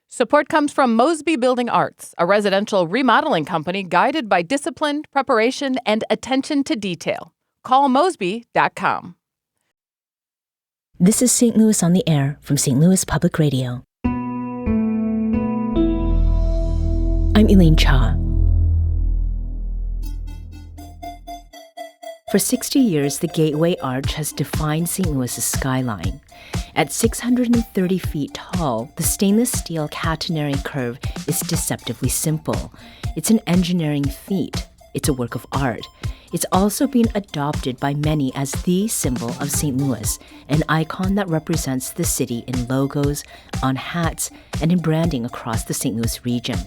Support comes from Mosby Building Arts, a residential remodeling company guided by discipline, preparation, and attention to detail. Call Mosby.com. This is St. Louis on the Air from St. Louis Public Radio. I'm Elaine Cha. For 60 years, the Gateway Arch has defined St. Louis's skyline. At 630 feet tall, the stainless steel catenary curve is deceptively simple. It's an engineering feat. It's a work of art. It's also been adopted by many as the symbol of St. Louis, an icon that represents the city in logos, on hats, and in branding across the St. Louis region.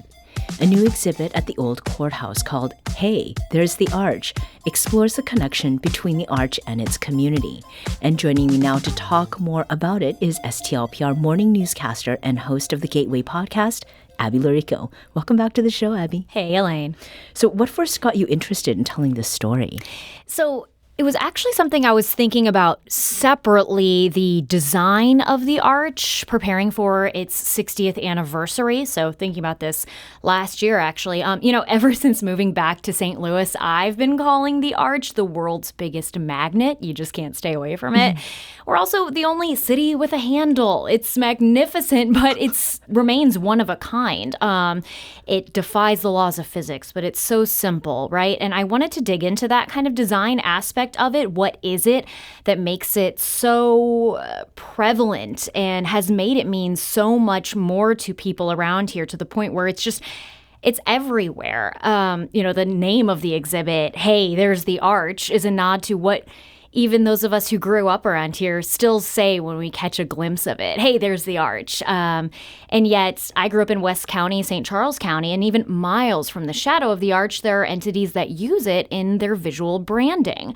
A new exhibit at the Old Courthouse called Hey, There's the Arch explores the connection between the arch and its community. And joining me now to talk more about it is STLPR morning newscaster and host of the Gateway podcast, Abby Llorico. Welcome back to the show, Abby. Hey, Elaine. So what first got you interested in telling this story? So it was actually something I was thinking about separately, the design of the arch, preparing for its 60th anniversary. So thinking about this last year, actually. Ever since moving back to St. Louis, I've been calling the arch the world's biggest magnet. You just can't stay away from it. We're also the only city with a handle. It's magnificent, but it remains one of a kind. It defies the laws of physics, but it's so simple, right? And I wanted to dig into that kind of design aspect of it. What is it that makes it so prevalent and has made it mean so much more to people around here, to the point where it's everywhere. The name of the exhibit, Hey, There's the Arch, is a nod to what even those of us who grew up around here still say when we catch a glimpse of it. Hey, there's the arch. And yet I grew up in West County, St. Charles County, and even miles from the shadow of the arch, there are entities that use it in their visual branding,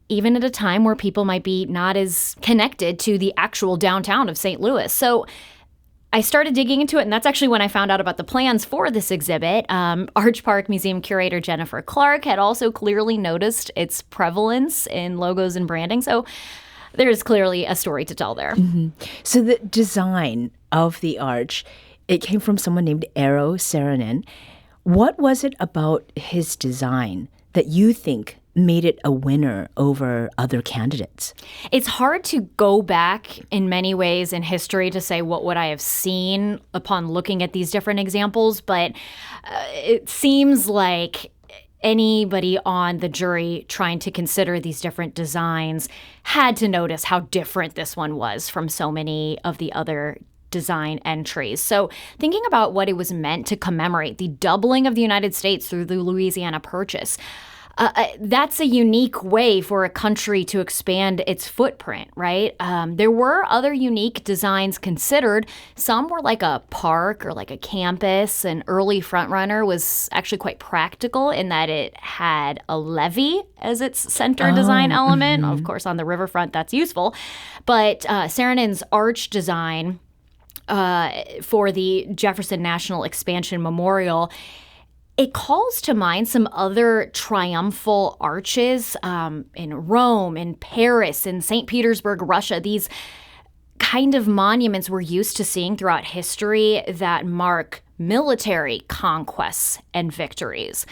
even at a time where people might be not as connected to the actual downtown of St. Louis. So I started digging into it, and that's actually when I found out about the plans for this exhibit. Arch Park Museum curator Jennifer Clark had also clearly noticed its prevalence in logos and branding. So there's clearly a story to tell there. Mm-hmm. So the design of the arch, it came from someone named Eero Saarinen. What was it about his design that you think made it a winner over other candidates? It's hard to go back in many ways in history to say what would I have seen upon looking at these different examples, but it seems like anybody on the jury trying to consider these different designs had to notice how different this one was from so many of the other design entries. So thinking about what it was meant to commemorate, the doubling of the United States through the Louisiana Purchase, that's a unique way for a country to expand its footprint, right? There were other unique designs considered. Some were like a park or like a campus. An early frontrunner was actually quite practical in that it had a levee as its center design element. Mm-hmm. Of course, on the riverfront, that's useful. But Saarinen's arch design for the Jefferson National Expansion Memorial, it calls to mind some other triumphal arches in Rome, in Paris, in St. Petersburg, Russia. These kind of monuments we're used to seeing throughout history that mark military conquests and victories.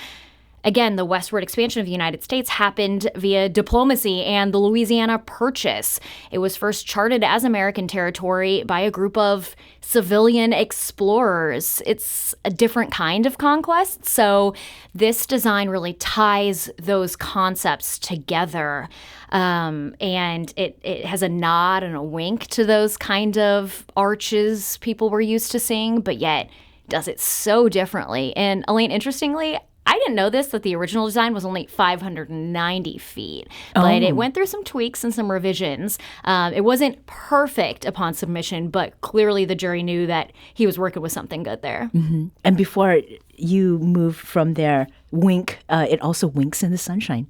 Again, the westward expansion of the United States happened via diplomacy and the Louisiana Purchase. It was first charted as American territory by a group of civilian explorers. It's a different kind of conquest, so this design really ties those concepts together. And it has a nod and a wink to those kind of arches people were used to seeing, but yet does it so differently. And Elaine, interestingly, I didn't know this, that the original design was only 590 feet, but it went through some tweaks and some revisions. It wasn't perfect upon submission, but clearly the jury knew that he was working with something good there. Mm-hmm. And before you move from there, wink, it also winks in the sunshine.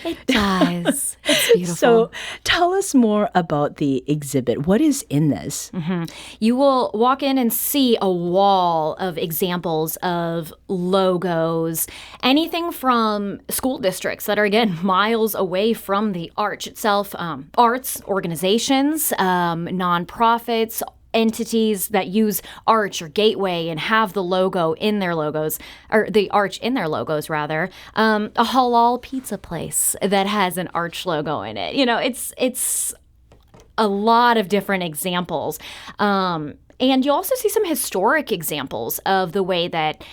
It does. It's beautiful. So tell us more about the exhibit. What is in this? Mm-hmm. You will walk in and see a wall of examples of logos, anything from school districts that are, again, miles away from the arch itself, arts organizations, nonprofits, entities that use arch or gateway and have the logo in their logos, or the arch in their logos rather. A halal pizza place that has an arch logo in it. It's a lot of different examples. And you also see some historic examples of the way that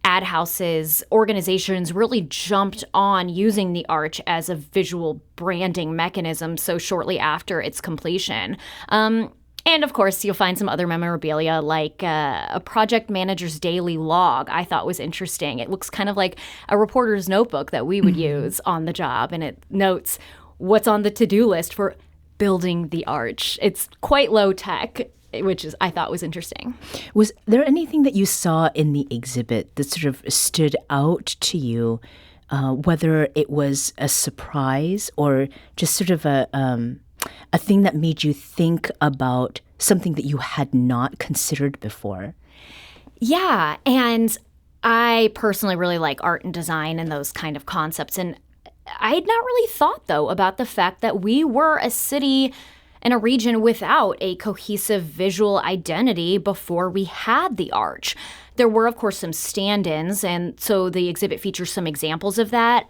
ad houses, organizations really jumped on using the arch as a visual branding mechanism so shortly after its completion. And of course, you'll find some other memorabilia like a project manager's daily log I thought was interesting. It looks kind of like a reporter's notebook that we would use on the job, and it notes what's on the to-do list for building the arch. It's quite low tech, which I thought was interesting. Was there anything that you saw in the exhibit that sort of stood out to you, whether it was a surprise or just sort of a thing that made you think about something that you had not considered before? Yeah, and I personally really like art and design and those kind of concepts. And I had not really thought, though, about the fact that we were a city and a region without a cohesive visual identity before we had the arch. There were, of course, some stand-ins, and so the exhibit features some examples of that.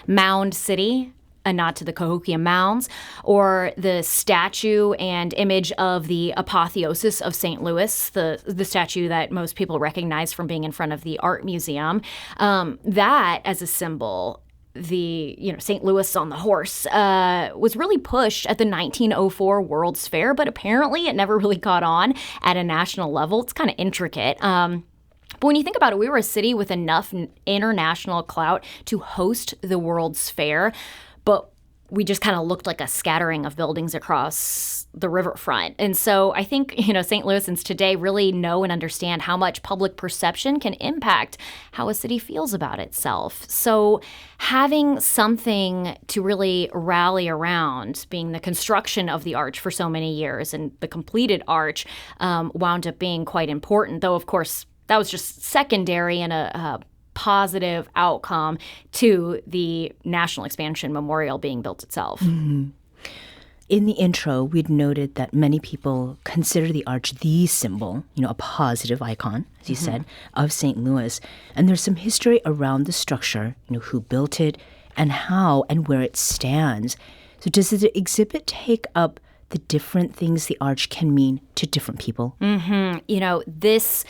Mound City, a nod to the Cahokia Mounds, or the statue and image of the Apotheosis of St. Louis, the statue that most people recognize from being in front of the Art Museum. That, as a symbol, the St. Louis on the horse, was really pushed at the 1904 World's Fair, but apparently it never really caught on at a national level. It's kind of intricate. But when you think about it, we were a city with enough international clout to host the World's Fair, but we just kind of looked like a scattering of buildings across the riverfront. And so I think, St. Louisans today really know and understand how much public perception can impact how a city feels about itself. So having something to really rally around, being the construction of the arch for so many years, and the completed arch wound up being quite important, though, of course, that was just secondary and a positive outcome to the National Expansion Memorial being built itself. Mm-hmm. In the intro, we'd noted that many people consider the arch the symbol, a positive icon, as you said, of St. Louis. And there's some history around the structure, who built it and how and where it stands. So does the exhibit take up the different things the arch can mean to different people? This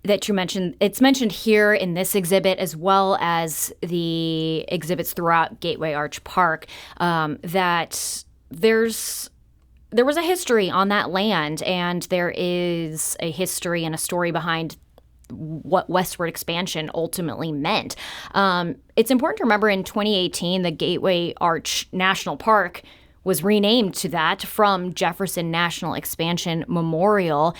that you mentioned, it's mentioned here in this exhibit as well as the exhibits throughout Gateway Arch Park, that there was a history on that land, and there is a history and a story behind what westward expansion ultimately meant. It's important to remember in 2018, the Gateway Arch National Park was renamed to that from Jefferson National Expansion Memorial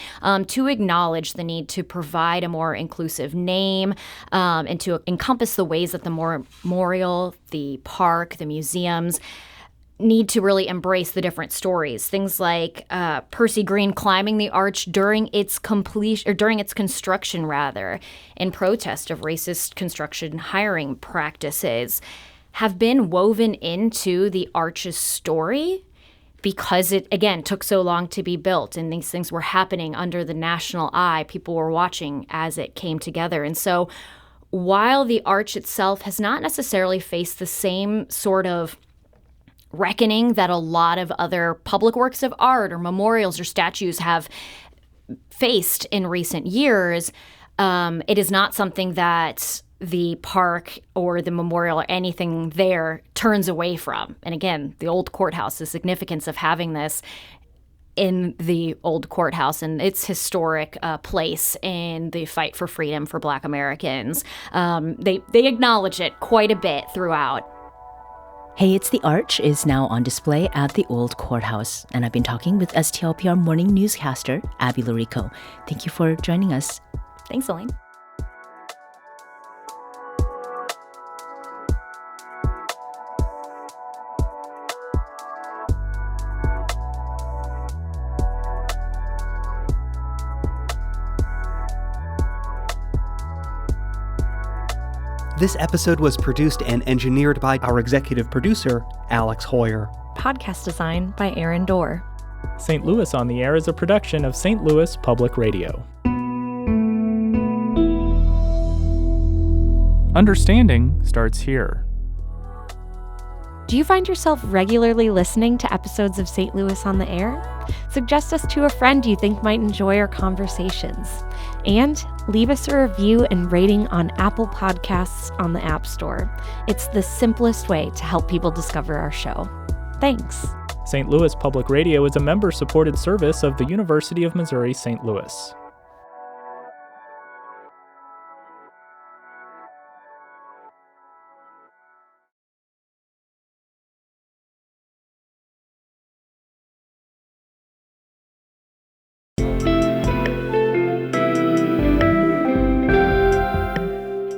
to acknowledge the need to provide a more inclusive name and to encompass the ways that the memorial, the park, the museums need to really embrace the different stories. Things like Percy Green climbing the arch during its construction, in protest of racist construction hiring practices, have been woven into the arch's story because it, again, took so long to be built, and these things were happening under the national eye. People were watching as it came together. And so while the arch itself has not necessarily faced the same sort of reckoning that a lot of other public works of art or memorials or statues have faced in recent years, it is not something that the park or the memorial or anything there turns away from. And again, the Old Courthouse, the significance of having this in the Old Courthouse and its historic place in the fight for freedom for Black Americans, they acknowledge it quite a bit throughout. Hey, It's the Arch is now on display at the Old Courthouse, and I've been talking with STLPR morning newscaster Abby Llorico. Thank you for joining us. Thanks, Elaine. This episode was produced and engineered by our executive producer, Alex Hoyer. Podcast design by Aaron Dorr. St. Louis on the Air is a production of St. Louis Public Radio. Understanding starts here. Do you find yourself regularly listening to episodes of St. Louis on the Air? Suggest us to a friend you think might enjoy our conversations. And leave us a review and rating on Apple Podcasts on the App Store. It's the simplest way to help people discover our show. Thanks. St. Louis Public Radio is a member-supported service of the University of Missouri St. Louis.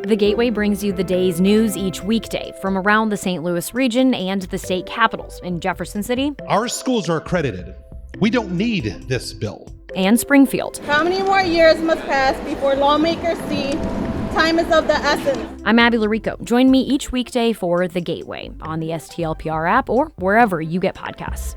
The Gateway brings you the day's news each weekday from around the St. Louis region and the state capitals in Jefferson City. Our schools are accredited. We don't need this bill. And Springfield. How many more years must pass before lawmakers see time is of the essence? I'm Abby Llorico. Join me each weekday for The Gateway on the STLPR app or wherever you get podcasts.